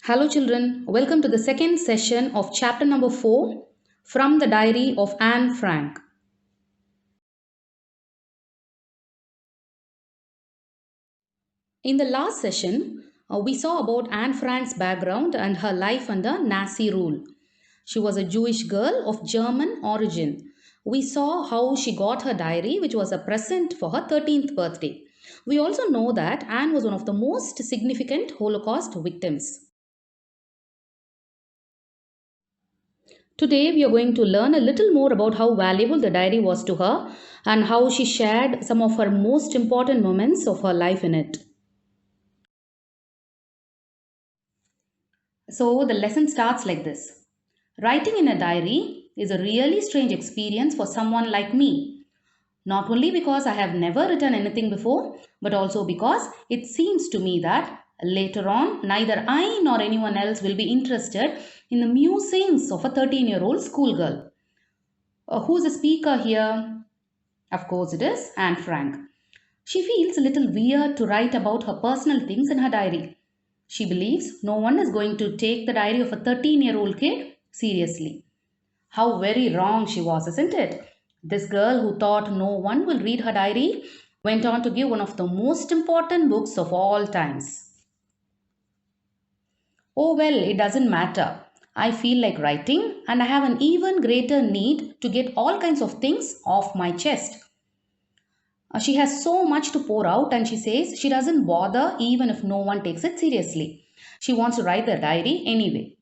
Hello, children. Welcome to the second session of chapter number 4 from the diary of Anne Frank. In the last session, we saw about Anne Frank's background and her life under Nazi rule. She was a Jewish girl of German origin. We saw how she got her diary, which was a present for her 13th birthday. We also know that Anne was one of the most significant Holocaust victims. Today, we are going to learn a little more about how valuable the diary was to her and how she shared some of her most important moments of her life in it. So, the lesson starts like this. Writing in a diary is a really strange experience for someone like me. Not only because I have never written anything before, but also because it seems to me that later on, neither I nor anyone else will be interested in the musings of a 13-year-old schoolgirl. Who's the speaker here? Of course, it is Anne Frank. She feels a little weird to write about her personal things in her diary. She believes no one is going to take the diary of a 13-year-old kid seriously. How very wrong she was, isn't it? This girl who thought no one will read her diary went on to give one of the most important books of all times. Oh well, it doesn't matter. I feel like writing and I have an even greater need to get all kinds of things off my chest. She has so much to pour out, and she says she doesn't bother even if no one takes it seriously. She wants to write the diary anyway.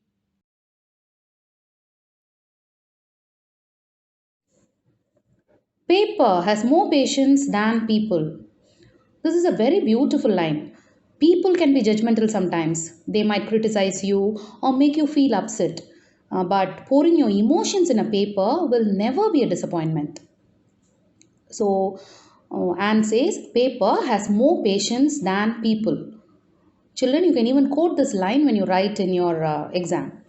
Paper has more patience than people. This is a very beautiful line. People can be judgmental sometimes. They might criticize you or make you feel upset. But pouring your emotions in a paper will never be a disappointment. So, Anne says paper has more patience than people. Children, you can even quote this line when you write in your exam.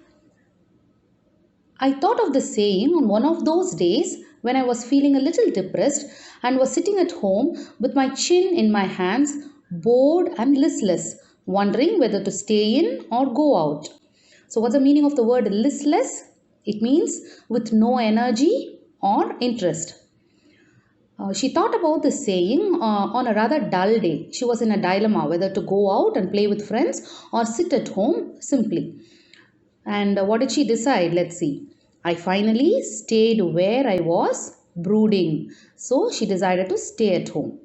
I thought of the same on one of those days when I was feeling a little depressed and was sitting at home with my chin in my hands, bored and listless, wondering whether to stay in or go out. So, what's the meaning of the word listless? It means with no energy or interest. She thought about the saying on a rather dull day. She was in a dilemma whether to go out and play with friends or sit at home simply. And what did she decide? Let's see. I finally stayed where I was, brooding. So she decided to stay at home.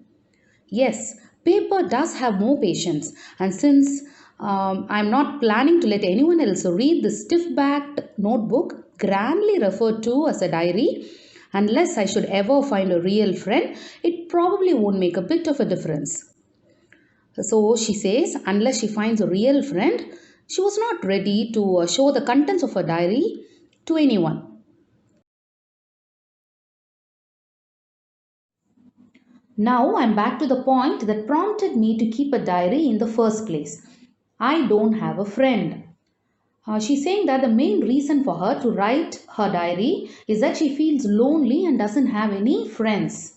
Yes, paper does have more patience. And since I'm not planning to let anyone else read the stiff backed notebook, grandly referred to as a diary, unless I should ever find a real friend, it probably won't make a bit of a difference. So she says, unless she finds a real friend, she was not ready to show the contents of her diary to anyone. Now I'm back to the point that prompted me to keep a diary in the first place. I don't have a friend. She's saying that the main reason for her to write her diary is that she feels lonely and doesn't have any friends.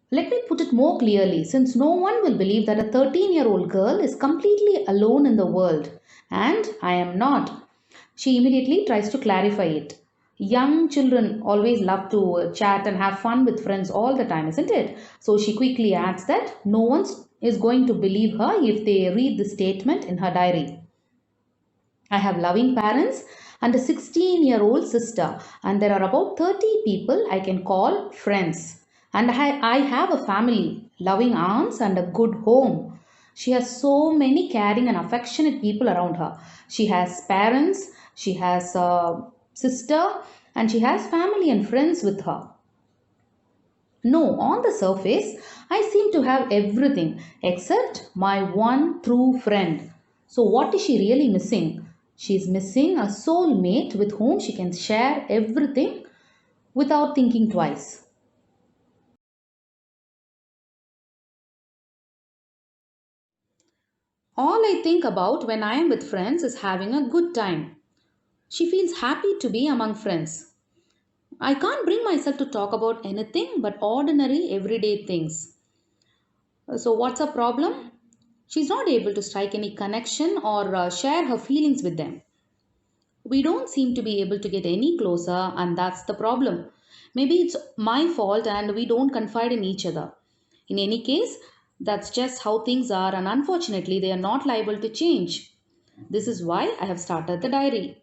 Let me put it more clearly, since no one will believe that a 13-year-old girl is completely alone in the world, and I am not. She immediately tries to clarify it. Young children always love to chat and have fun with friends all the time, isn't it? So she quickly adds that no one is going to believe her if they read the statement in her diary. I have loving parents and a 16-year-old sister, and there are about 30 people I can call friends. And I have a family, loving aunts, and a good home. She has so many caring and affectionate people around her. She has parents, she has a sister, and she has family and friends with her. No, on the surface, I seem to have everything except my one true friend. So, what is she really missing? She is missing a soulmate with whom she can share everything without thinking twice. All I think about when I am with friends is having a good time. She feels happy to be among friends. I can't bring myself to talk about anything but ordinary everyday things. So, what's her problem? She's not able to strike any connection or share her feelings with them. We don't seem to be able to get any closer, and that's the problem. Maybe it's my fault and we don't confide in each other. In any case, that's just how things are, and unfortunately, they are not liable to change. This is why I have started the diary.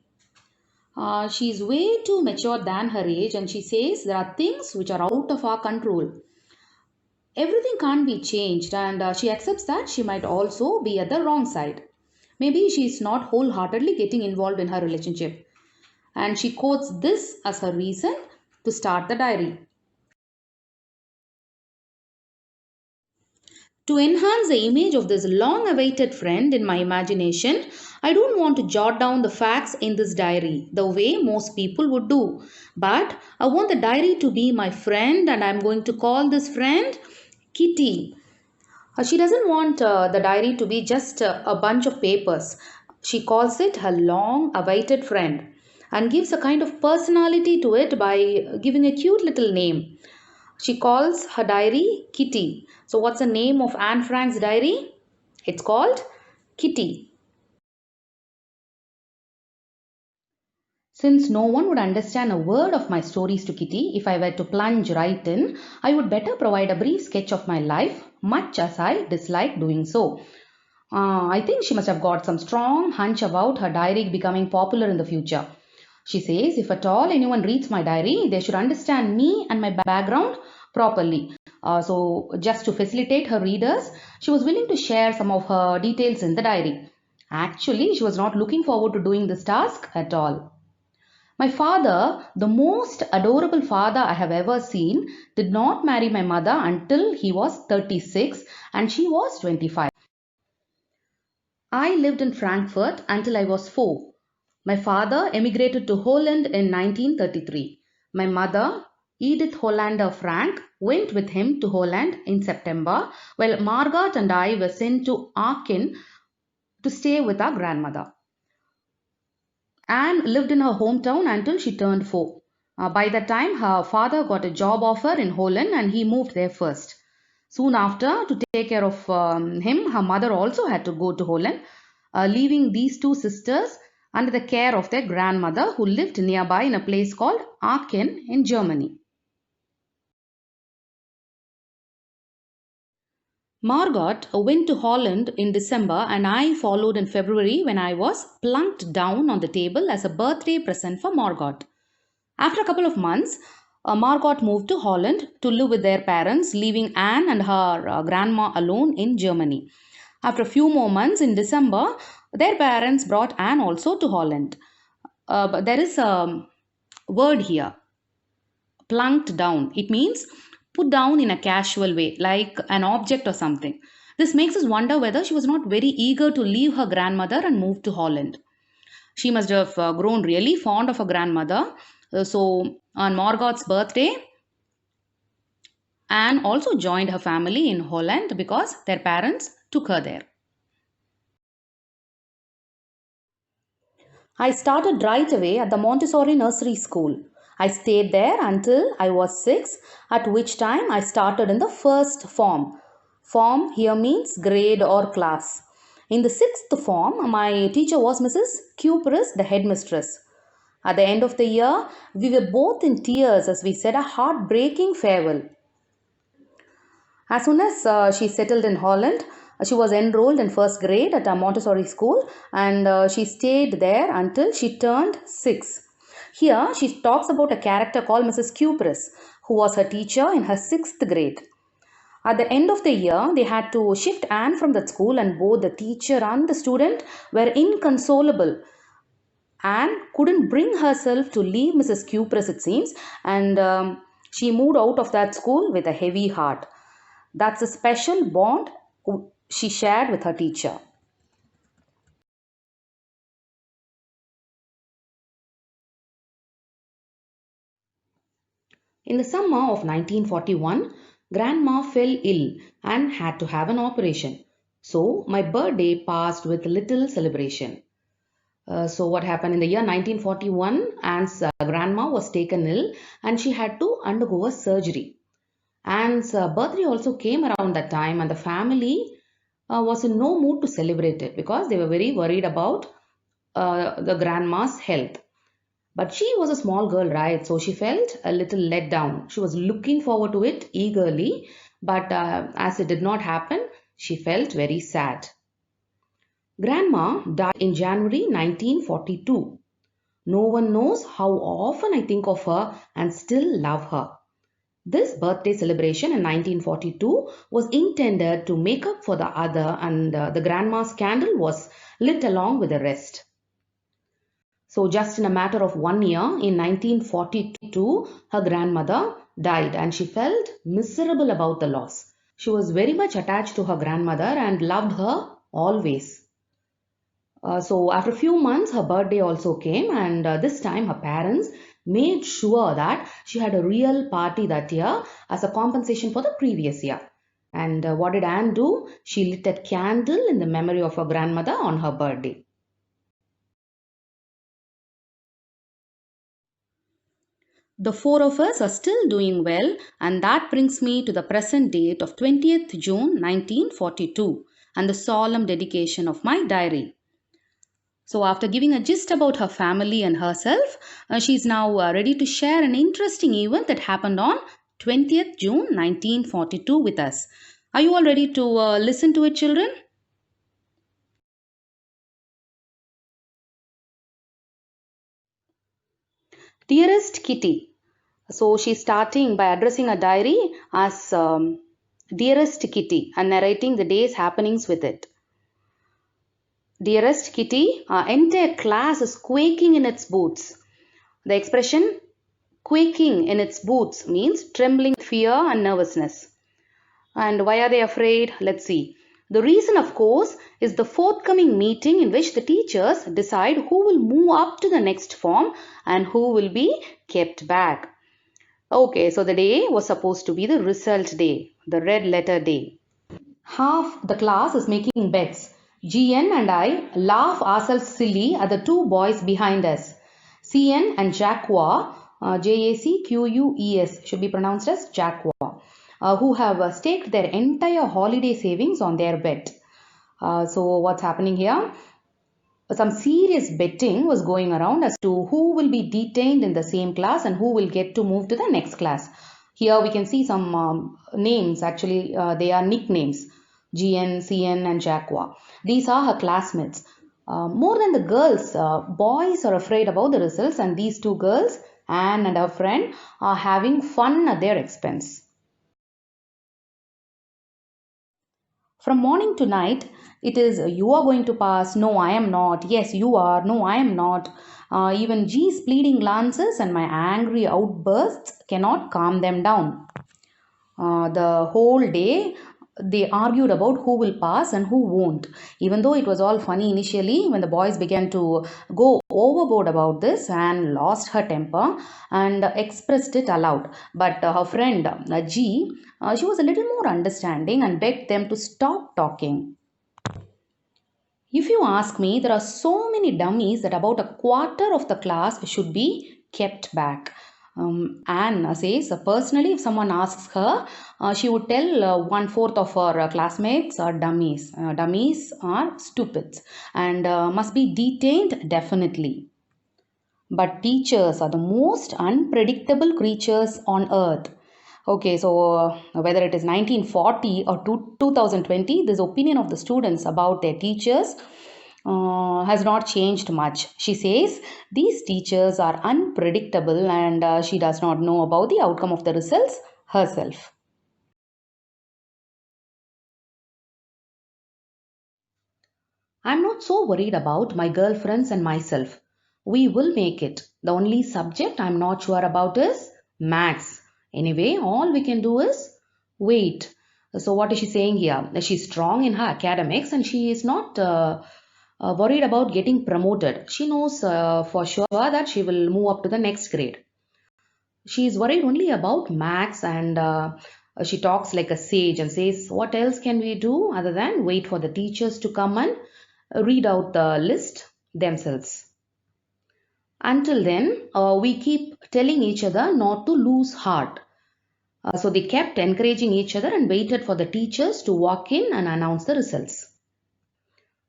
She's way too mature than her age, and she says there are things which are out of our control. Everything can't be changed, and she accepts that she might also be at the wrong side. Maybe she's not wholeheartedly getting involved in her relationship, and she quotes this as her reason to start the diary. To enhance the image of this long awaited friend in my imagination, I don't want to jot down the facts in this diary the way most people would do. But I want the diary to be my friend, and I'm going to call this friend Kitty. She doesn't want the diary to be just a bunch of papers. She calls it her long awaited friend and gives a kind of personality to it by giving a cute little name. She calls her diary Kitty. So, what's the name of Anne Frank's diary? It's called Kitty. Since no one would understand a word of my stories to Kitty if I were to plunge right in, I would better provide a brief sketch of my life, much as I dislike doing so. I think she must have got some strong hunch about her diary becoming popular in the future. She says if at all anyone reads my diary, they should understand me and my background properly. So, just to facilitate her readers, she was willing to share some of her details in the diary. Actually, she was not looking forward to doing this task at all. My father, the most adorable father I have ever seen, did not marry my mother until he was 36 and she was 25. I lived in Frankfurt until I was 4. My father emigrated to Holland in 1933. My mother, Edith Hollander Frank, went with him to Holland in September, while Margot and I were sent to Aachen to stay with our grandmother. Anne lived in her hometown until she turned 4. By that time, her father got a job offer in Holland and he moved there first. Soon after, to take care of him, her mother also had to go to Holland, leaving these two sisters under the care of their grandmother who lived nearby in a place called Aachen in Germany. Margot went to Holland in December and I followed in February when I was plunked down on the table as a birthday present for Margot. After a couple of months, Margot moved to Holland to live with their parents, leaving Anne and her grandma alone in Germany. After a few more months in December, their parents brought Anne also to Holland. But there is a word here, plunked down. It means put down in a casual way, like an object or something. This makes us wonder whether she was not very eager to leave her grandmother and move to Holland. She must have grown really fond of her grandmother. So, on Margot's birthday, Anne also joined her family in Holland because their parents took her there. I started right away at the Montessori Nursery School. I stayed there until I was 6, at which time I started in the first form. Form here means grade or class. In the sixth form, my teacher was Mrs. Cupris, the headmistress. At the end of the year, we were both in tears as we said a heartbreaking farewell. As soon as she settled in Holland, she was enrolled in first grade at a Montessori school and she stayed there until she turned 6. Here, she talks about a character called Mrs. Cupris, who was her teacher in her 6th grade. At the end of the year, they had to shift Anne from that school, and both the teacher and the student were inconsolable. Anne couldn't bring herself to leave Mrs. Cupris, it seems, and she moved out of that school with a heavy heart. That's a special bond she shared with her teacher. In the summer of 1941, Grandma fell ill and had to have an operation. So, my birthday passed with little celebration. So what happened in the year 1941, Anne's grandma was taken ill and she had to undergo a surgery. Anne's birthday also came around that time, and the family was in no mood to celebrate it because they were very worried about the grandma's health. But she was a small girl, right? So she felt a little let down. She was looking forward to it eagerly, but as it did not happen, she felt very sad. Grandma died in January 1942. No one knows how often I think of her and still love her. This birthday celebration in 1942 was intended to make up for the other, and the grandma's candle was lit along with the rest. So, just in a matter of 1 year, in 1942, her grandmother died and she felt miserable about the loss. She was very much attached to her grandmother and loved her always. So after a few months, her birthday also came, and this time her parents made sure that she had a real party that year as a compensation for the previous year. And what did Anne do? She lit a candle in the memory of her grandmother on her birthday. The four of us are still doing well, and that brings me to the present date of 20th June 1942 and the solemn dedication of my diary. So, after giving a gist about her family and herself, she's now ready to share an interesting event that happened on 20th June 1942 with us. Are you all ready to listen to it, children? Dearest Kitty. So, she's starting by addressing a diary as Dearest Kitty and narrating the day's happenings with it. Dearest Kitty, our entire class is quaking in its boots. The expression quaking in its boots means trembling with fear and nervousness. And why are they afraid? Let's see. The reason, of course, is the forthcoming meeting in which the teachers decide who will move up to the next form and who will be kept back. Okay, so the day was supposed to be the result day, the red letter day. Half the class is making bets. GN and I laugh ourselves silly at the two boys behind us. CN and Jacques, Jacquees, should be pronounced as Jacques, who have staked their entire holiday savings on their bet. So, what's happening here? Some serious betting was going around as to who will be detained in the same class and who will get to move to the next class. Here we can see some names, actually, they are nicknames GN, CN, and Jacqua. These are her classmates. More than the girls, boys are afraid about the results, and these two girls, Anne and her friend, are having fun at their expense. From morning to night, it is you are going to pass, no, I am not, yes, you are, no, I am not. Even G's pleading glances and my angry outbursts cannot calm them down. The whole day they argued about who will pass and who won't. Even though it was all funny initially, when the boys began to go overboard about this and lost her temper and expressed it aloud. But her friend G, she was a little more understanding and begged them to stop talking. If you ask me, there are so many dummies that about a quarter of the class should be kept back. Anne says, personally, if someone asks her, she would tell one-fourth of her classmates are dummies. Dummies are stupids and must be detained definitely. But teachers are the most unpredictable creatures on earth. Okay, so whether it is 1940 or 2020, this opinion of the students about their teachers has not changed much. She says these teachers are unpredictable and she does not know about the outcome of the results herself. I'm not so worried about my girlfriends and myself. We will make it. The only subject I'm not sure about is maths. Anyway, all we can do is wait. So, what is she saying here? She's strong in her academics and she is not worried about getting promoted. She knows for sure that she will move up to the next grade. She is worried only about maths and she talks like a sage and says, what else can we do other than wait for the teachers to come and read out the list themselves. Until then, we keep telling each other not to lose heart. So they kept encouraging each other and waited for the teachers to walk in and announce the results.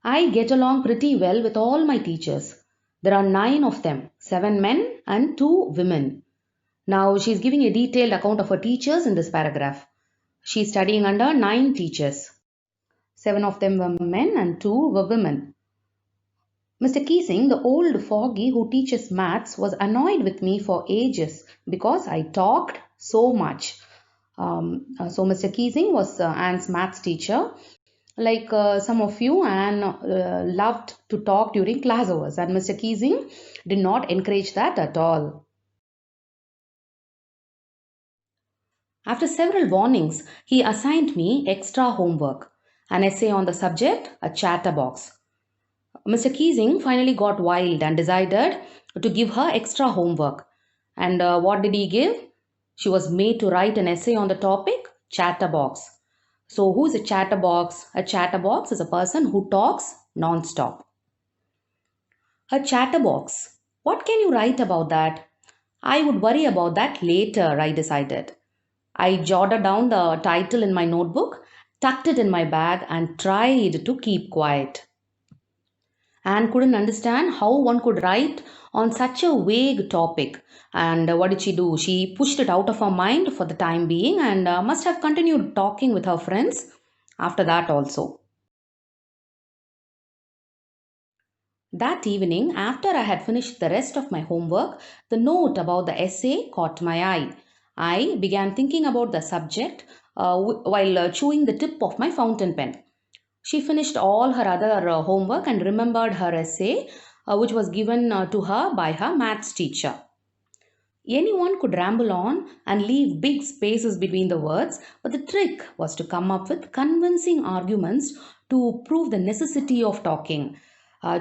I get along pretty well with all my teachers. There are 9 of them, 7 men and 2 women. Now she's giving a detailed account of her teachers in this paragraph. She's studying under 9 teachers. 7 of them were men and 2 were women. Mr. Keesing, the old fogey who teaches maths, was annoyed with me for ages because I talked so much. So Mr. Keesing was Anne's maths teacher. Like some of you, Anne loved to talk during class hours, and Mr. Keesing did not encourage that at all. After several warnings, he assigned me extra homework, an essay on the subject, a chatterbox. Mr. Keesing finally got wild and decided to give her extra homework. And what did he give? She was made to write an essay on the topic chatterbox. So, who is a chatterbox? A chatterbox is a person who talks non-stop. A chatterbox. What can you write about that? I would worry about that later, I decided. I jotted down the title in my notebook, tucked it in my bag, and tried to keep quiet. Anne couldn't understand how one could write on such a vague topic. And what did she do? She pushed it out of her mind for the time being and must have continued talking with her friends after that also. That evening, after I had finished the rest of my homework, the note about the essay caught my eye. I began thinking about the subject while chewing the tip of my fountain pen. She finished all her other homework and remembered her essay, which was given to her by her maths teacher. Anyone could ramble on and leave big spaces between the words, but the trick was to come up with convincing arguments to prove the necessity of talking.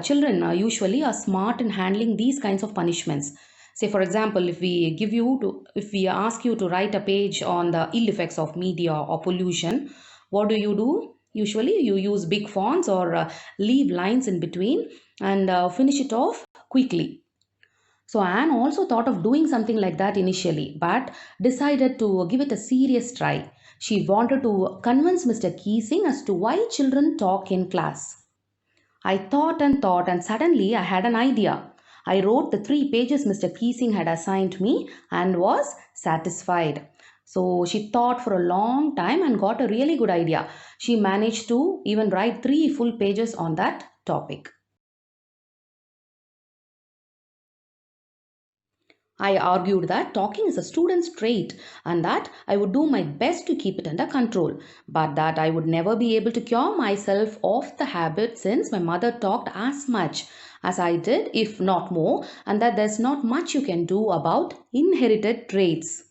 Children usually are smart in handling these kinds of punishments. Say, for example, if we ask you to write a page on the ill effects of media or pollution, what do? Usually, you use big fonts or leave lines in between and finish it off quickly. So Anne also thought of doing something like that initially, but decided to give it a serious try. She wanted to convince Mr. Keesing as to why children talk in class. I thought, and suddenly I had an idea. I wrote the 3 pages Mr. Keesing had assigned me and was satisfied. So she thought for a long time and got a really good idea. She managed to even write 3 full pages on that topic. I argued that talking is a student's trait and that I would do my best to keep it under control, but that I would never be able to cure myself of the habit since my mother talked as much as I did, if not more, and that there's not much you can do about inherited traits.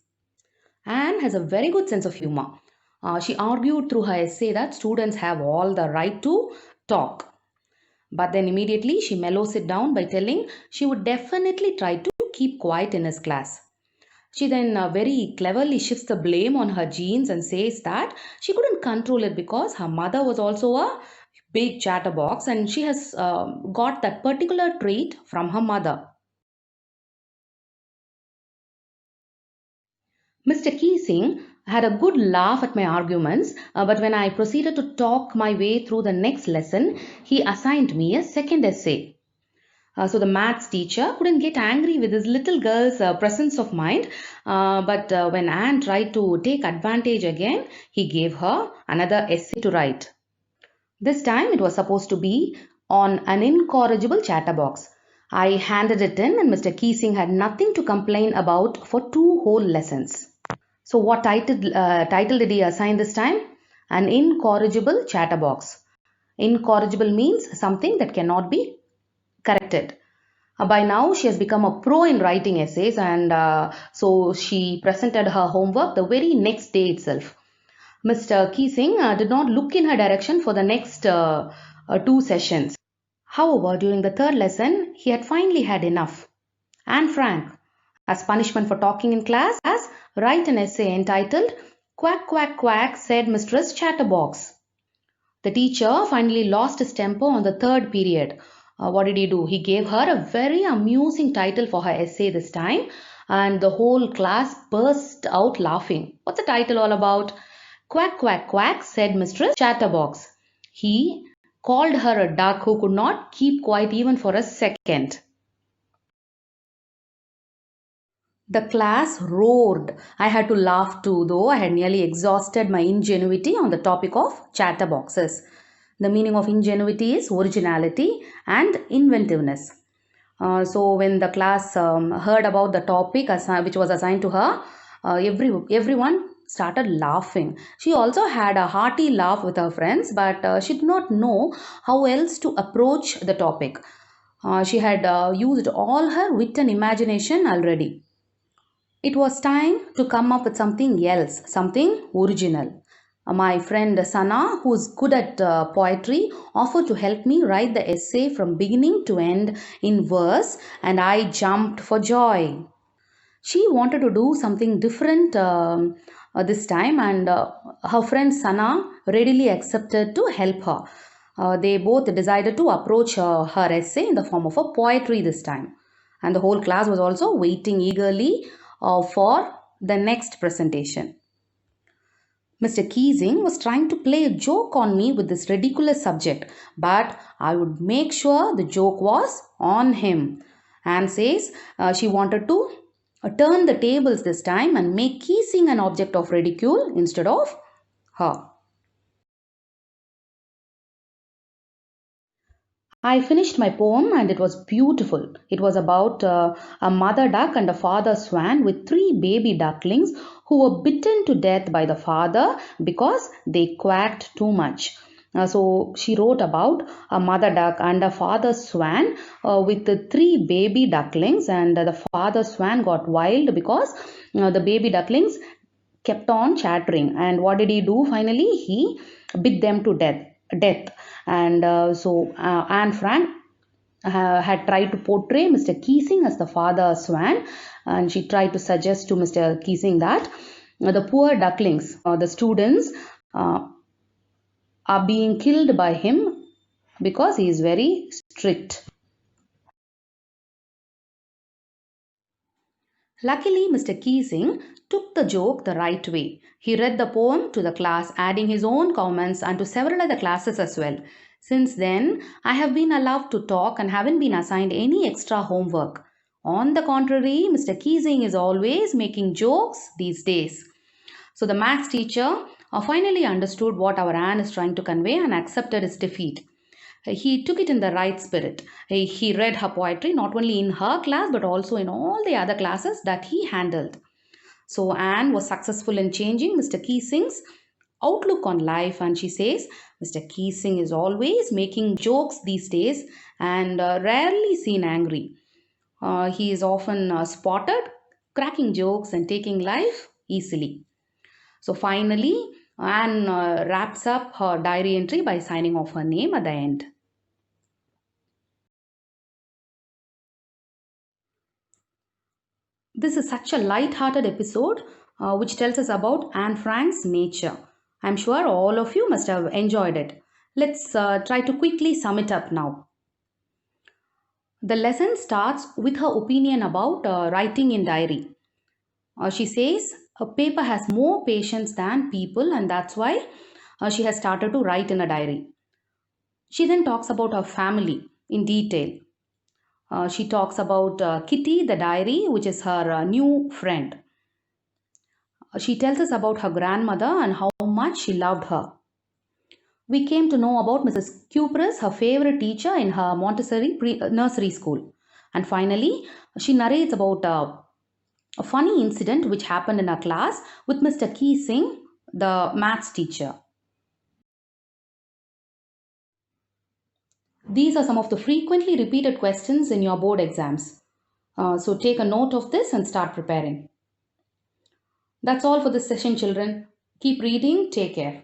Anne has a very good sense of humor. She argued through her essay that students have all the right to talk. But then immediately she mellows it down by telling she would definitely try to keep quiet in his class. She then very cleverly shifts the blame on her genes and says that she couldn't control it because her mother was also a big chatterbox and she has got that particular trait from her mother. Mr. Keesing had a good laugh at my arguments, but when I proceeded to talk my way through the next lesson, he assigned me a second essay. So the maths teacher couldn't get angry with his little girl's presence of mind, but when Anne tried to take advantage again, he gave her another essay to write. This time it was supposed to be on an incorrigible chatterbox. I handed it in, and Mr. Keesing had nothing to complain about for 2 whole lessons. So, what title did he assign this time? An incorrigible chatterbox. Incorrigible means something that cannot be corrected. By now, she has become a pro in writing essays, and so she presented her homework the very next day itself. Mr. Keesing did not look in her direction for the next 2 sessions. However, during the third lesson, he had finally had enough. Anne Frank, as punishment for talking in class, write an essay entitled Quack, Quack, Quack, said Mistress Chatterbox. The teacher finally lost his temper on the third period. What did he do? He gave her a very amusing title for her essay this time, and the whole class burst out laughing. What's the title all about? Quack, quack, quack, said Mistress Chatterbox. He called her a duck who could not keep quiet even for a second. The class roared. I had to laugh too, though I had nearly exhausted my ingenuity on the topic of chatterboxes. The meaning of ingenuity is originality and inventiveness. So when the class heard about the topic which was assigned to her, everyone started laughing. She also had a hearty laugh with her friends, but she did not know how else to approach the topic. She had used all her wit and imagination already. It was time to come up with something else, something original. My friend Sana, who's good at poetry, offered to help me write the essay from beginning to end in verse, and I jumped for joy. She wanted to do something different this time, and her friend Sana readily accepted to help her. They both decided to approach her essay in the form of a poetry this time, and the whole class was also waiting eagerly for the next presentation. Mr. Keesing was trying to play a joke on me with this ridiculous subject, but I would make sure the joke was on him. Anne says she wanted to turn the tables this time and make Keesing an object of ridicule instead of her. I finished my poem and it was beautiful. It was about a mother duck and a father swan with three baby ducklings who were bitten to death by the father because they quacked too much. So she wrote about a mother duck and a father swan with the three baby ducklings, and the father swan got wild because the baby ducklings kept on chattering. And what did he do finally? He bit them to death. And so Anne Frank had tried to portray Mr. Keesing as the father swan, and she tried to suggest to Mr. Keesing that the poor ducklings, the students, uh, are being killed by him because he is very strict. Luckily, Mr. Keesing took the joke the right way. He read the poem to the class, adding his own comments and to several other classes as well. Since then, I have been allowed to talk and haven't been assigned any extra homework. On the contrary, Mr. Keesing is always making jokes these days. So the maths teacher finally understood what our Anne is trying to convey and accepted his defeat. He took it in the right spirit. He read her poetry not only in her class but also in all the other classes that he handled. So Anne was successful in changing Mr. Keesing's outlook on life, and she says Mr. Keesing is always making jokes these days and rarely seen angry. He is often spotted cracking jokes and taking life easily. So finally, Anne wraps up her diary entry by signing off her name at the end. This is such a light-hearted episode which tells us about Anne Frank's nature. I'm sure all of you must have enjoyed it. Let's try to quickly sum it up now. The lesson starts with her opinion about writing in diary. She says a paper has more patience than people, and that's why she has started to write in a diary. She then talks about her family in detail. She talks about Kitty the diary, which is her new friend. She tells us about her grandmother and how much she loved her. We came to know about Mrs. Cupris, her favorite teacher in her Montessori nursery school. And finally, she narrates about a funny incident which happened in her class with Mr. Keesing, the maths teacher. These are some of the frequently repeated questions in your board exams. So take a note of this and start preparing. That's all for this session, children. Keep reading. Take care.